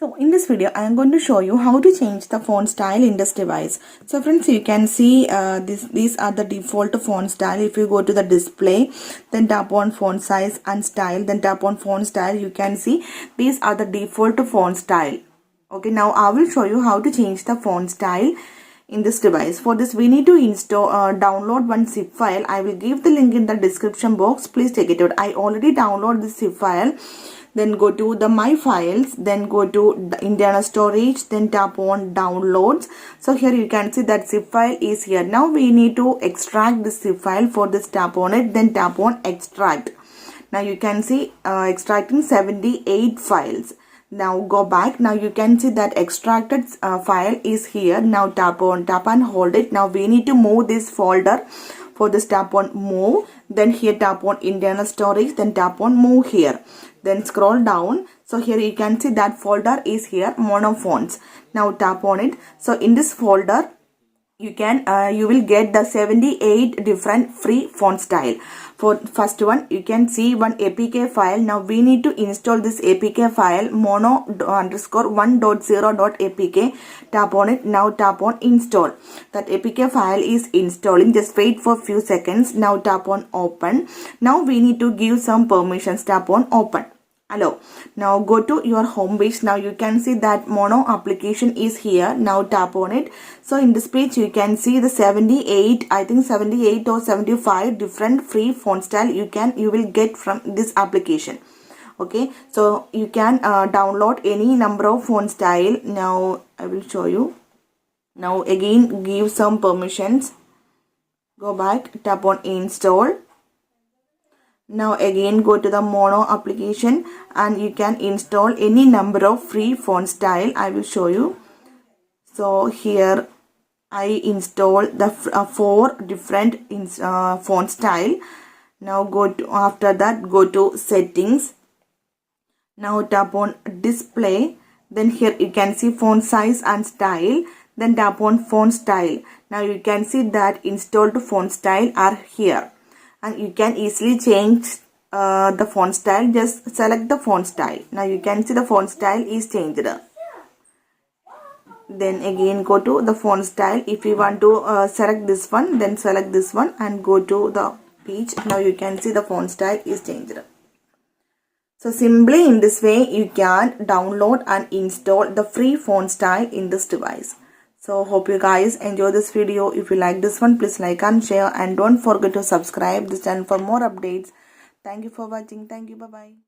So in this video, I am going to show you how to change the font style in this device. So friends, you can see these are the default font style. If you go to the display, then tap on font size and style, then tap on font style, you can see these are the default font style. Okay, now I will show you how to change the font style in this device. For this, we need to download one zip file. I will give the link in the description box. Please check it out. I already downloaded this zip file. Then go to the my files, then go to the internal storage, then tap on downloads. So here you can see that zip file is here. Now we need to extract this zip file. For this, tap on it, then tap on extract. Now you can see extracting 78 files. Now go back. Now you can see that extracted file is here. Now tap and hold it. Now we need to move this folder. For this, tap on move, then here tap on internal storage, then tap on move here, then scroll down. So here you can see that folder is here, monofonts. Now tap on it. So in this folder you will get the 78 different free font style. For first one, you can see one APK file. Now we need to install this APK file, mono_1.0.apk. Tap on it. Now tap on install. That APK file is installing. Just wait for few seconds. Now tap on open. Now we need to give some permissions. Tap on open. Hello. Now go to your home page. Now you can see that mono application is here. Now tap on it. So in this page you can see the 78, I think 78 or 75 different free font style you will get from this application. Okay, so you can download any number of font style. Now I will show you. Now again give some permissions. Go back, tap on install. Now again go to the mono application and you can install any number of free font style. I will show you. So here I install the 4 different font style. Now after that go to settings. Now tap on display. Then here you can see font size and style. Then tap on font style. Now you can see that installed font style are here. And you can easily change the font style. Just select the font style. Now you can see the font style is changed. Then again go to the font style. If you want to select this one, then select this one and go to the page. Now you can see the font style is changed. So simply in this way you can download and install the free font style in this device. So hope you guys enjoy this video. If you like this one, please like and share, and don't forget to subscribe this channel for more updates. Thank you for watching. Thank you. Bye bye.